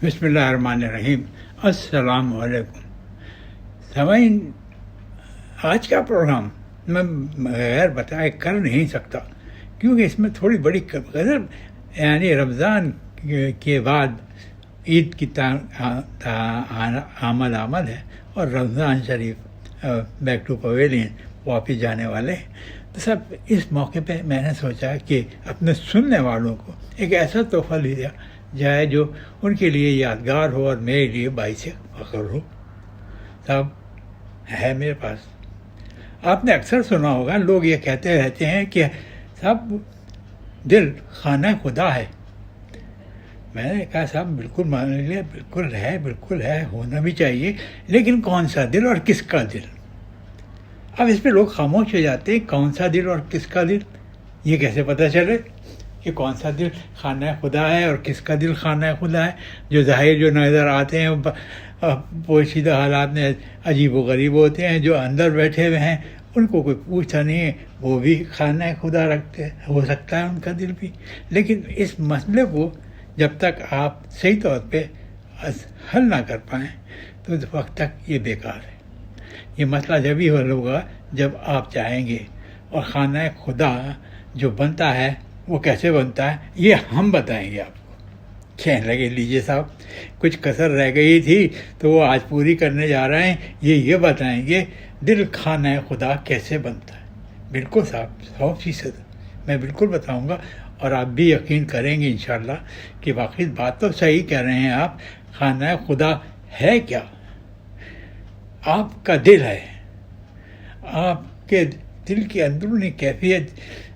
بسم اللہ الرحمن الرحیم. السلام علیکم سامعین. آج کا پروگرام میں بغیر بتائے کر نہیں سکتا، کیونکہ اس میں تھوڑی بڑی غضب، یعنی رمضان کے بعد عید کی آمد ہے اور رمضان شریف بیک ٹو پویلین واپس جانے والے ہیں. تو سب اس موقع پہ میں نے سوچا کہ اپنے سننے والوں کو ایک ایسا تحفہ دیا جائے جو ان کے لیے یادگار ہو اور میرے لیے باعث فخر ہو. صاحب ہے میرے پاس. آپ نے اکثر سنا ہوگا، لوگ یہ کہتے رہتے ہیں کہ صاحب دل خانہ خدا ہے. میں نے کہا صاحب بالکل مان لیجیے، بالکل ہے، ہونا بھی چاہیے، لیکن کون سا دل اور کس کا دل؟ اب اس پہ لوگ خاموش ہو جاتے ہیں. کون سا دل اور کس کا دل؟ یہ کیسے پتہ چلے کہ کون سا دل خانہ خدا ہے اور کس کا دل خانہ خدا ہے؟ جو ظاہر جو نظر آتے ہیں پوشیدہ حالات میں عجیب و غریب ہوتے ہیں. جو اندر بیٹھے ہوئے ہیں ان کو کوئی پوچھتا نہیں ہے، وہ بھی خانہ خدا رکھتے، ہو سکتا ہے ان کا دل بھی. لیکن اس مسئلے کو جب تک آپ صحیح طور پہ حل نہ کر پائیں تو اس وقت تک یہ بیکار ہے. یہ مسئلہ جب ہی حل ہوگا جب آپ چاہیں گے. اور خانہ خدا جو بنتا ہے وہ کیسے بنتا ہے یہ ہم بتائیں گے آپ کو. کہنے لگے لیجیے صاحب کچھ کسر رہ گئی تھی تو وہ آج پوری کرنے جا رہے ہیں. یہ بتائیں گے دل خانہ خدا کیسے بنتا ہے. بالکل صاحب 100% میں بالکل بتاؤں گا، اور آپ بھی یقین کریں گے انشاءاللہ کہ واقعی بات تو صحیح کہہ رہے ہیں آپ. خانہ خدا ہے کیا؟ آپ کا دل ہے. آپ کے دل کی اندرونی کیفیت،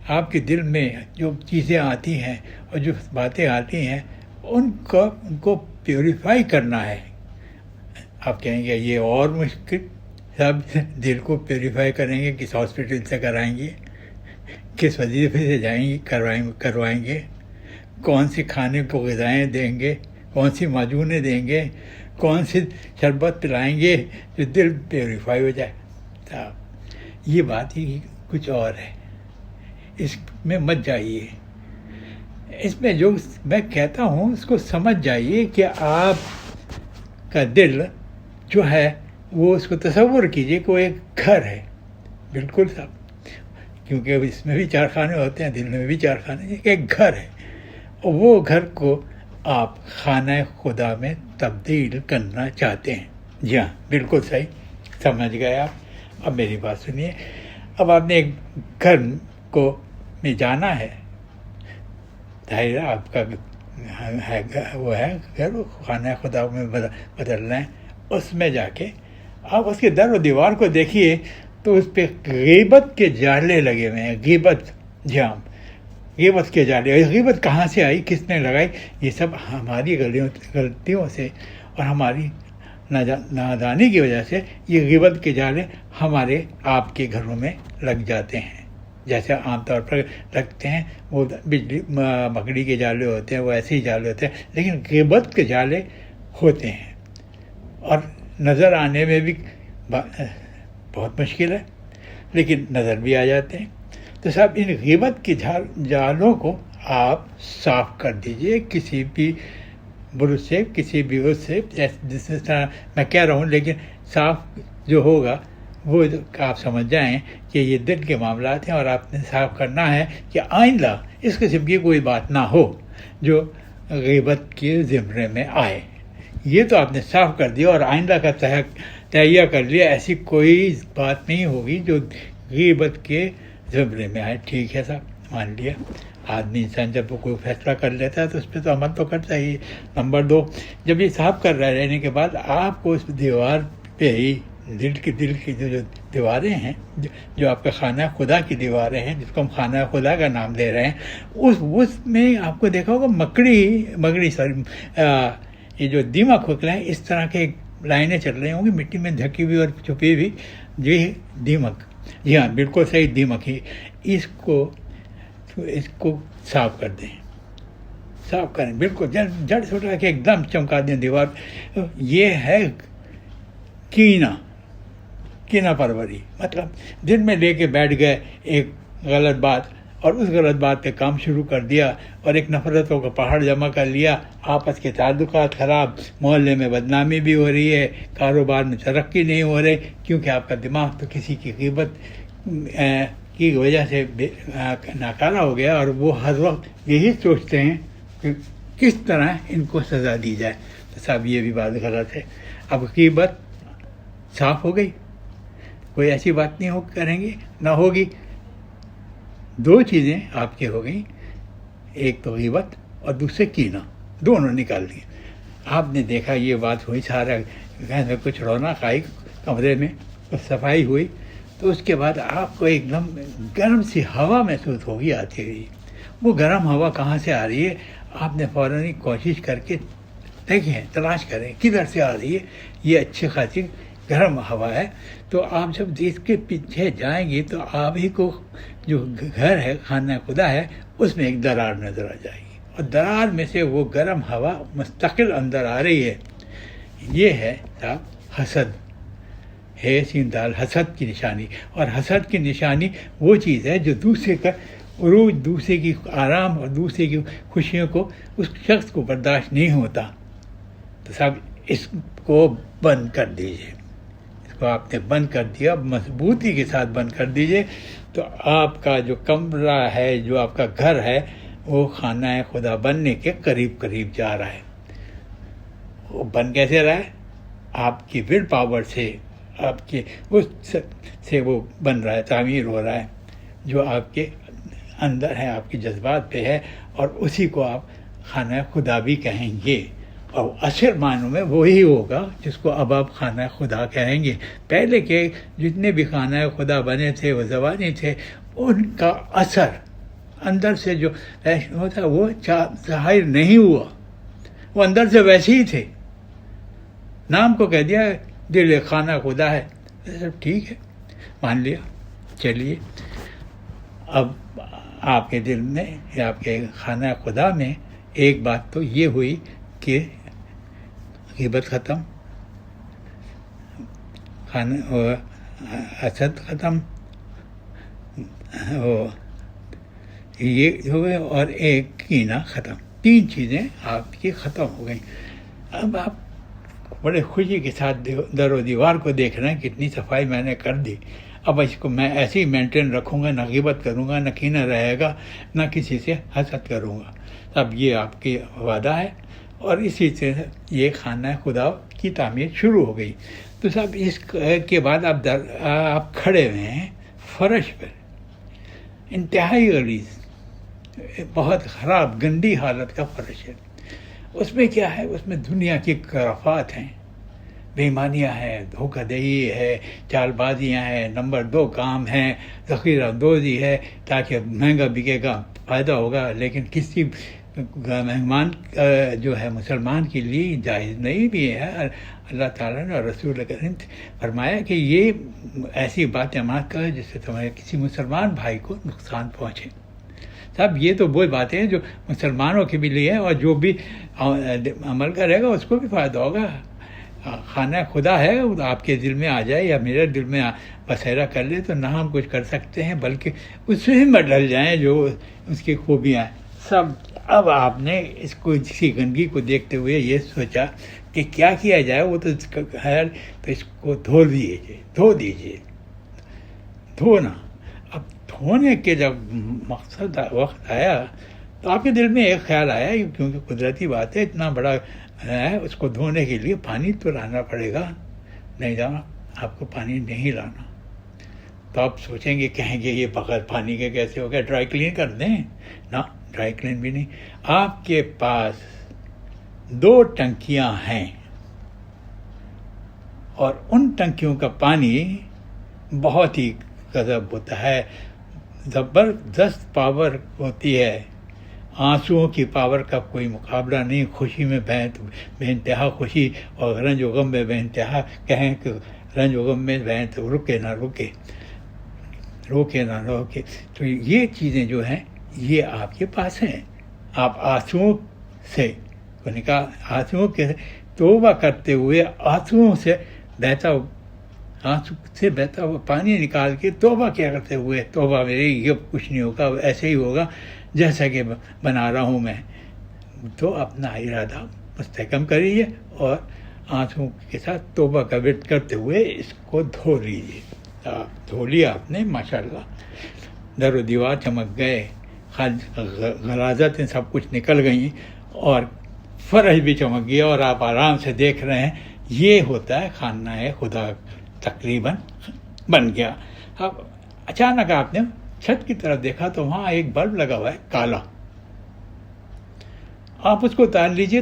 آپ کے دل میں جو چیزیں آتی ہیں اور جو باتیں آتی ہیں ان کو پیوریفائی کرنا ہے. آپ کہیں گے یہ اور مشکل. سب دل کو پیوریفائی کریں گے کس ہاسپٹل سے کرائیں گے؟ کس وظیفے سے جائیں گے کروائیں گے؟ کون سی کھانے کو غذائیں دیں گے؟ کون سی معجونیں دیں گے؟ کون سی شربت پلائیں گے جو دل پیوریفائی ہو جائے؟ صاحب یہ بات ہی کچھ اور ہے. اس میں مت جائیے. اس میں جو میں کہتا ہوں اس کو سمجھ جائیے کہ آپ کا دل جو ہے وہ اس کو تصور کیجئے کہ وہ ایک گھر ہے. بالکل صاحب، کیونکہ اس میں بھی 4 خانے ہوتے ہیں، دل میں بھی 4 خانے. ایک گھر ہے اور وہ گھر کو آپ خانہ خدا میں تبدیل کرنا چاہتے ہیں. جی ہاں بالکل صحیح سمجھ گئے آپ. اب میری بات سنیے. اب آپ نے ایک گھر کو میں جانا ہے، ظاہر آپ کا وہ ہے گھر، خانہ خدا میں بدلنا ہے. اس میں جا کے آپ اس کے در و دیوار کو دیکھیے تو اس پہ غیبت کے جالے لگے ہوئے ہیں. غیبت، جی ہاں غیبت کے جالے. غیبت کہاں سے آئی، کس نے لگائی؟ یہ سب ہماری غلطیوں سے اور ہماری نادانی کی وجہ سے یہ غیبت کے جالے ہمارے آپ کے گھروں میں لگ جاتے ہیں. جیسے عام طور پر لگتے ہیں وہ بجلی مکڑی کے جالے ہوتے ہیں، وہ ایسے ہی جالے ہوتے ہیں، لیکن غیبت کے جالے ہوتے ہیں اور نظر آنے میں بھی بہت مشکل ہے، لیکن نظر بھی آ جاتے ہیں. تو صاحب ان غیبت کے جالوں کو آپ صاف کر دیجئے کسی بھی برش سے، کسی بھی اس سے، جس طرح میں کہہ رہا ہوں. لیکن صاف جو ہوگا وہ آپ سمجھ جائیں کہ یہ دل کے معاملات ہیں، اور آپ نے صاف کرنا ہے کہ آئندہ اس قسم کی کوئی بات نہ ہو جو غیبت کے زمرے میں آئے. یہ تو آپ نے صاف کر دیا اور آئندہ کا تہیہ کر لیا. ایسی کوئی بات نہیں ہوگی جو غیبت کے زمرے میں آئے. ٹھیک ہے صاحب، مان لیا. آدمی انسان جب وہ کوئی فیصلہ کر لیتا ہے تو اس پہ تو عمل تو کرتا ہی. نمبر 2، جب یہ صاف کر رہنے کے بعد آپ کو اس دیوار پہ ہی دل کی جو دیواریں ہیں، جو آپ کا خانہ خدا کی دیواریں ہیں، جس کو ہم خانہ خدا کا نام دے رہے ہیں، اس میں آپ کو دیکھا ہوگا مکڑی یہ جو دیمک کھوکھلا ہے، اس طرح کے لائنیں چل رہی ہوں گی مٹی میں ڈھکی ہوئی اور چھپی ہوئی. یہ دیمک، جی ہاں بالکل صحیح دیمک ہی. اس کو صاف کر دیں، صاف کریں بالکل جڑ سے اٹھا کے ایک دم چمکا دیں دیوار. یہ ہے کینہ پروری. مطلب دل میں لے کے بیٹھ گئے ایک غلط بات اور اس غلط بات پہ کام شروع کر دیا اور ایک نفرتوں کا پہاڑ جمع کر لیا، آپس کے تعلقات خراب، محلے میں بدنامی بھی ہو رہی ہے، کاروبار میں ترقی نہیں ہو رہی، کیونکہ آپ کا دماغ تو کسی کی غیبت کی وجہ سے ناکارہ ہو گیا، اور وہ ہر وقت یہی سوچتے ہیں کہ کس طرح ان کو سزا دی جائے۔ تو صاحب یہ بھی بات غلط ہے۔ اب غیبت صاف ہو گئی، کوئی ایسی بات نہیں کریں گے، نہ ہوگی۔ دو چیزیں آپ کی ہو گئیں، ایک تو غیبت اور دوسرے کینہ، دونوں نکال دیے۔ آپ نے دیکھا یہ بات ہوئی، سارا گھر میں کچھ رونق آئی، کمرے میں کچھ صفائی ہوئی، تو اس کے بعد آپ کو ایک دم گرم سی ہوا محسوس ہوگی آتی ہوئی۔ وہ گرم ہوا کہاں سے آ رہی ہے؟ آپ نے فوراً ہی کوشش کر کے دیکھیں، تلاش کریں کدھر سے آ رہی ہے۔ یہ اچھی خاصی گرم ہوا ہے، تو آپ جب اس کے پیچھے جائیں گی تو آپ ہی کو جو گھر ہے، خانہ خدا ہے، اس میں ایک درار نظر آ جائے گی، اور درار میں سے وہ گرم ہوا مستقل اندر آ رہی ہے۔ یہ ہے صاحب حسد، ہے سین دال، حسد کی نشانی۔ اور حسد کی نشانی وہ چیز ہے جو دوسرے کا عروج، دوسرے کی آرام اور دوسرے کی خوشیوں کو اس شخص کو برداشت نہیں ہوتا۔ تو صاحب اس کو بند کر دیجئے، اس کو آپ نے بند کر دیا، مضبوطی کے ساتھ بند کر دیجئے، تو آپ کا جو کمرہ ہے، جو آپ کا گھر ہے، وہ خانہ خدا بننے کے قریب قریب جا رہا ہے۔ وہ بن کیسے رہا ہے؟ آپ کی ول پاور سے، آپ کے اس سے وہ بن رہا ہے، تعمیر ہو رہا ہے، جو آپ کے اندر ہے، آپ کے جذبات پہ ہے، اور اسی کو آپ خانہ خدا بھی کہیں گے۔ اور اصل معنوں میں وہی ہوگا جس کو اب آپ خانہ خدا کہیں گے۔ پہلے کے جتنے بھی خانہ خدا بنے تھے وہ زبانی تھے، ان کا اثر اندر سے جو ہوتا وہ ظاہر نہیں ہوا، وہ اندر سے ویسے ہی تھے۔ نام کو کہہ دیا دل خانہ خدا ہے، سب ٹھیک ہے، مان لیا، چلیے۔ اب آپ کے دل میں یا آپ کے خانہ خدا میں ایک بات تو یہ ہوئی کہ غیبت ختم، حسد ختم، یہ ہو گئے، اور ایک کینہ ختم۔ تین چیزیں آپ کی ختم ہو گئیں۔ اب آپ بڑے خوشی کے ساتھ در و دیوار کو دیکھ رہے ہیں، کتنی صفائی میں نے کر دی، اب اس کو میں ایسے ہی مینٹین رکھوں گا، نہ غیبت کروں گا، نہ کینہ رہے گا، نہ کسی سے حسد کروں گا۔ اب یہ آپ کی وعدہ ہے، اور اسی سے یہ خانہ خدا کی تعمیر شروع ہو گئی۔ تو صاحب اس کے بعد آپ کھڑے ہوئے ہیں فرش پر، انتہائی غلیظ، بہت خراب گندی حالت کا فرش ہے۔ اس میں کیا ہے؟ اس میں دنیا کی خرافات ہیں، بے ایمانیاں ہیں، دھوکہ دہی ہے، چال بازیاں ہیں، نمبر 2 کام ہیں، ذخیرہ دوزی ہے، تاکہ مہنگا بکے گا، فائدہ ہوگا، لیکن کسی مہمان جو ہے مسلمان کے لیے جائز نہیں بھی ہے۔ اللہ تعالیٰ نے اور رسول کریم فرمایا کہ یہ ایسی باتیں مت کرو جس سے تمہارے کسی مسلمان بھائی کو نقصان پہنچے۔ صاحب یہ تو وہ باتیں ہیں جو مسلمانوں کے بھی لیے ہیں، اور جو بھی عمل کرے گا اس کو بھی فائدہ ہوگا۔ خانہ خدا ہے، وہ آپ کے دل میں آ جائے یا میرے دل میں بسیرا کر لے تو نہ ہم کچھ کر سکتے ہیں، بلکہ اس میں میں ڈل جائیں جو اس کی خوبیاں ہیں سب۔ اب آپ نے اس کو، اسی گندگی کو دیکھتے ہوئے یہ سوچا کہ کیا کیا جائے، وہ تو خیر، تو اس کو دھو دیجیے، دھونا۔ اب دھونے کے جب وقت آیا تو آپ کے دل میں ایک خیال آیا، کیونکہ قدرتی بات ہے، اتنا بڑا ہے، اس کو دھونے کے لیے پانی تو لانا پڑے گا۔ نہیں جانا، آپ کو پانی نہیں لانا۔ تو آپ سوچیں گے، کہیں گے یہ بغیر پانی کے کیسے ہو گیا، ڈرائی کلین کر دیں؟ نہ، ڈرائی کلین بھی نہیں۔ آپ کے پاس 2 ٹنکیاں ہیں، اور ان ٹنکیوں کا پانی بہت ہی غضب ہوتا ہے، زبردست پاور ہوتی ہے، آنسوؤں کی پاور کا کوئی مقابلہ نہیں۔ خوشی میں بے انتہا خوشی، اور رنج و غم میں بے انتہا، کہیں کہ رنج و غم میں بہن تو روکے نہ روکے۔ تو یہ چیزیں جو ہیں یہ آپ کے پاس ہیں۔ آپ آنسوؤں سے آنسوؤں کے توبہ کرتے ہوئے، آنسوؤں سے بہتا آنسو سے بہتا ہوا پانی نکال کے توبہ کیا کرتے ہوئے، توبہ میری، یہ کچھ نہیں ہوگا، ایسے ہی ہوگا جیسا کہ بنا رہا ہوں میں. تو اپنا ارادہ مستحکم کریے اور آنسو کے ساتھ توبہ کا ورد کرتے ہوئے اس کو دھو لیجیے. دھو لیا آپ نے، ماشاء اللہ، در و دیوار چمک گئے، غلاظتیں سب کچھ نکل گئیں اور فرش بھی چمک گیا اور آپ آرام سے دیکھ رہے ہیں. یہ ہوتا ہے خانہ خدا تقریباً بن گیا. اب اچانک آپ نے چھت کی طرف دیکھا تو وہاں ایک بلب لگا ہوا ہے کالا. آپ اس کو اتار لیجیے،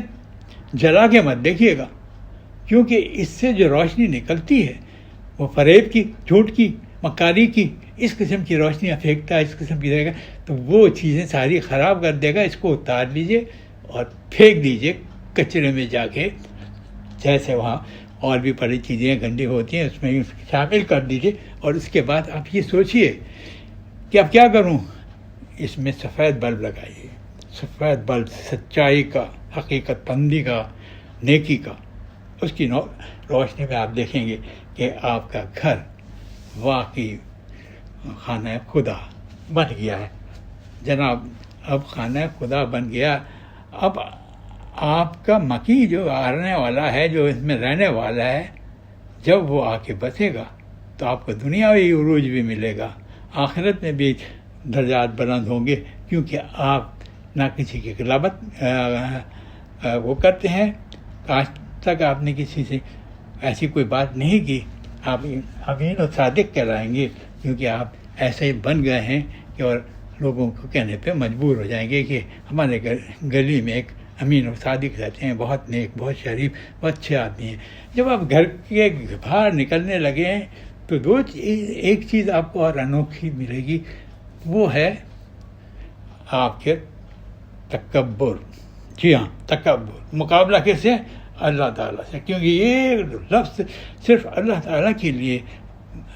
جلا کے مت دیکھیے گا، کیونکہ اس سے جو روشنی نکلتی ہے وہ فریب کی، جھوٹ کی، مکاری کی، اس قسم کی روشنیاں پھینکتا ہے، اس قسم کی دے گا تو وہ چیزیں ساری خراب کر دے گا. اس کو اتار لیجیے اور پھینک دیجیے کچرے میں جا کے. جیسے وہاں اور بھی بڑی چیزیں گندی ہوتی ہیں اس میں شامل کر دیجیے. اور اس کے بعد آپ یہ سوچیے کہ اب کیا کروں. اس میں سفید بلب لگائیے، سفید بلب سچائی کا، حقیقت پندی کا، نیکی کا. اس کی روشنی میں آپ دیکھیں گے کہ آپ کا گھر واقعی خانہ خدا بن گیا ہے. جناب اب خانہ خدا بن گیا. اب آپ کا مکی جو آنے والا ہے، جو اس میں رہنے والا ہے، جب وہ آ کے بسے گا تو آپ کو دنیاوی عروج بھی ملے گا، آخرت میں بھی درجات بلند ہوں گے. کیونکہ آپ نہ کسی کی غلاظت وہ کرتے ہیں. آج تک آپ نے کسی سے ایسی کوئی بات نہیں کی. آپ امین و صادق کہلائیں گے، کیونکہ آپ ایسے ہی بن گئے ہیں کہ اور لوگوں کو کہنے پہ مجبور ہو جائیں گے کہ ہمارے گلی میں ایک امین و صادق رہتے ہیں، بہت نیک، بہت شریف، بہت اچھے آدمی ہیں. جب آپ گھر کے باہر نکلنے لگے ہیں تو ایک چیز آپ کو اور انوکھی ملے گی، وہ ہے آپ کے تکبر. جی ہاں، تکبر. مقابلہ کس سے؟ اللہ تعالیٰ سے. کیونکہ یہ لفظ صرف اللہ تعالیٰ کے لیے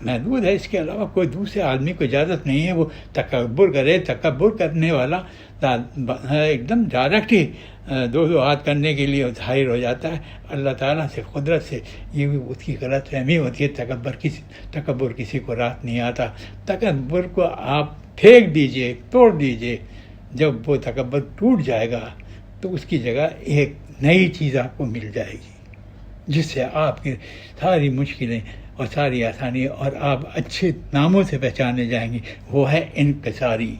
محدود ہے، اس کے علاوہ کوئی دوسرے آدمی کو اجازت نہیں ہے وہ تکبر کرے. تکبر کرنے والا ایک دم ڈائریکٹ ہی دو ہاتھ کرنے کے لیے ظاہر ہو جاتا ہے اللہ تعالیٰ سے، قدرت سے. یہ بھی اس کی غلط فہمی ہوتی ہے. تکبر کسی کو رات نہیں آتا. تکبر کو آپ پھینک دیجئے، توڑ دیجئے. جب وہ تکبر ٹوٹ جائے گا تو اس کی جگہ ایک نئی چیز آپ کو مل جائے گی، جس سے آپ کی ساری مشکلیں اور ساری آسانی اور آپ اچھے ناموں سے پہچانے جائیں گے. وہ ہے انکساری.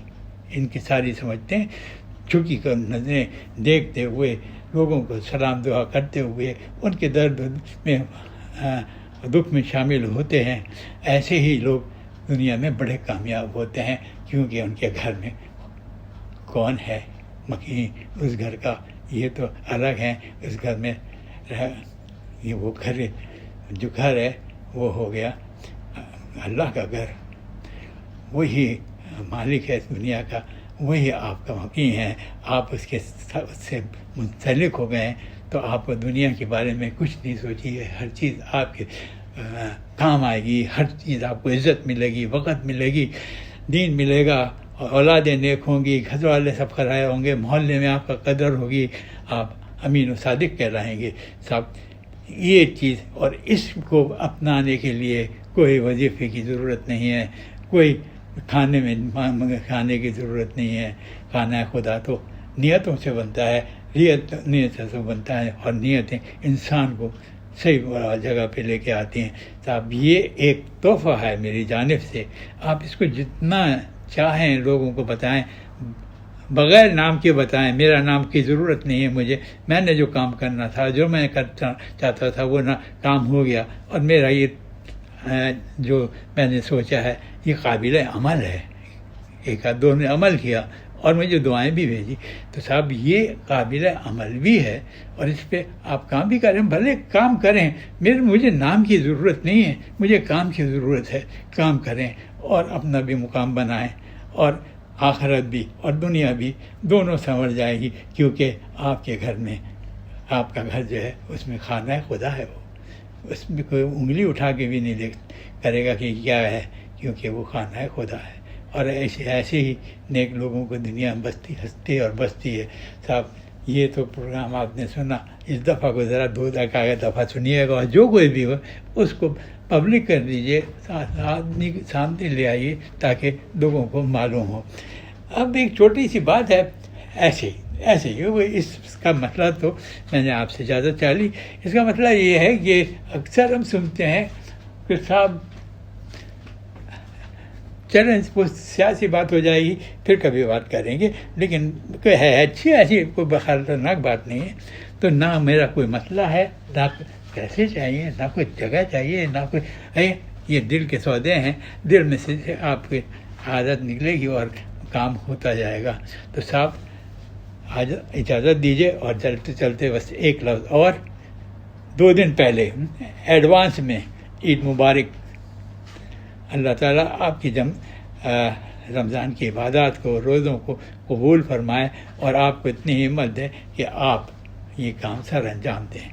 انکساری سمجھتے ہیں، جھکی کر نظریں دیکھتے ہوئے، لوگوں کو سلام دعا کرتے ہوئے، ان کے درد میں دکھ میں شامل ہوتے ہیں. ایسے ہی لوگ دنیا میں بڑے کامیاب ہوتے ہیں، کیونکہ ان کے گھر میں کون ہے مکی اس گھر کا. یہ تو الگ ہیں. اس گھر میں یہ وہ گھر، جو گھر ہے وہ ہو گیا اللہ کا گھر. وہی مالک ہے اس دنیا کا، وہی آپ کا مکی ہے. آپ اس سے منسلک ہو گئے ہیں تو آپ کو دنیا کے بارے میں کچھ نہیں سوچیے. ہر چیز آپ کے کام آئے گی، ہر چیز آپ کو عزت ملے گی، وقت ملے گی، دین ملے گا، اولادیں نیک ہوں گی، گھر والے سب خرائے ہوں گے، محلے میں آپ کا قدر ہوگی، آپ امین و صادق کہلائیں گے. سب یہ چیز، اور اس کو اپنانے کے لیے کوئی وظیفے کی ضرورت نہیں ہے، کوئی کھانے کی ضرورت نہیں ہے. کھانا خدا تو نیتوں سے بنتا ہے، نیتوں سے بنتا ہے، اور نیتیں انسان کو صحیح جگہ پہ لے کے آتی ہیں. تو اب یہ ایک تحفہ ہے میری جانب سے. آپ اس کو جتنا چاہیں لوگوں کو بتائیں، بغیر نام کے بتائیں. میرا نام کی ضرورت نہیں ہے مجھے. میں نے جو کام کرنا تھا، جو میں کرنا چاہتا تھا، وہ کام ہو گیا. اور میرا یہ جو میں نے سوچا ہے یہ قابل عمل ہے. ایک آدھ نے عمل کیا اور مجھے دعائیں بھی بھیجی، تو صاحب یہ قابل عمل بھی ہے. اور اس پہ آپ کام بھی کریں، بھلے کام کریں. مجھے نام کی ضرورت نہیں ہے، مجھے کام کی ضرورت ہے. کام کریں اور اپنا بھی مقام بنائیں، اور آخرت بھی اور دنیا بھی دونوں سنور جائے گی. کیونکہ آپ کے گھر میں، آپ کا گھر جو ہے اس میں خانہ خدا ہے. وہ اس میں کوئی انگلی اٹھا کے بھی نہیں کرے گا کہ کیا ہے، کیونکہ وہ خانہ خدا ہے. اور ایسے ہی نیک لوگوں کو دنیا ہنستی اور بستی ہے. صاحب یہ تو پروگرام آپ نے سنا، اس دفعہ کو ذرا 2 دفعہ سنیے گا، اور جو کوئی بھی ہو اس کو پبلک کر دیجیے، آدمی کے سامنے لے آئیے تاکہ لوگوں کو معلوم ہو۔ اب ایک چھوٹی سی بات ہے، ایسے ہی اس کا مسئلہ تو میں نے آپ سے اجازت چاہ لی۔ اس کا مسئلہ یہ ہے کہ اکثر ہم سنتے ہیں کہ صاحب چلیں وہ سیاسی بات ہو جائے گی، پھر کبھی بات کریں گے، لیکن ہے اچھی، ایسی کوئی خطرناک بات نہیں ہے۔ تو نہ میرا کوئی مسئلہ ہے، نہ پیسے چاہیے، نہ کوئی جگہ چاہیے، نہ کوئی یہ دل کے سودے ہیں، دل میں سے آپ کی عادت نکلے گی اور کام ہوتا جائے گا۔ تو صاحب اجازت دیجیے، اور چلتے چلتے بس ایک لفظ اور، 2 دن پہلے ایڈوانس میں عید مبارک۔ اللہ تعالیٰ آپ کی رمضان کی عبادات کو، روزوں کو قبول فرمائے، اور آپ کو اتنی ہمت دے کہ آپ یہ کام سر انجام دیں۔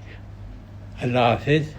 اللہ حافظ۔